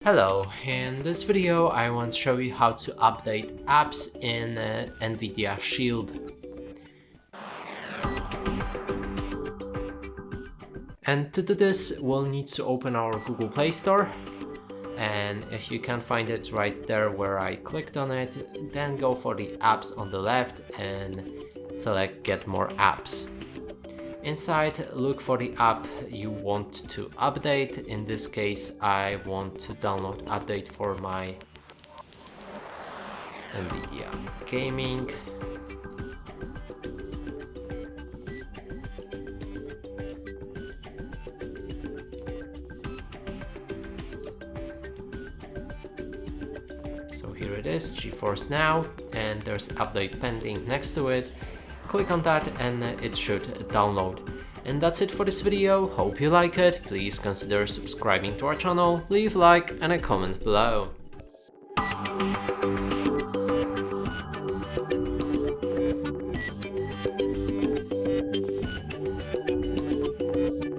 Hello, in this video I want to show you how to update apps in Nvidia Shield. And to do this we'll need to open our Google Play Store, and if you can find it right there where I clicked on it, then go for the apps on the left and select get more apps. Inside, look for the app you want to update. In this case, I want to download update for my Nvidia Gaming. So here it is, GeForce Now, and there's update pending next to it. Click on that and it should download. And that's it for this video. Hope you like it. Please consider subscribing to our channel, leave a like and a comment below.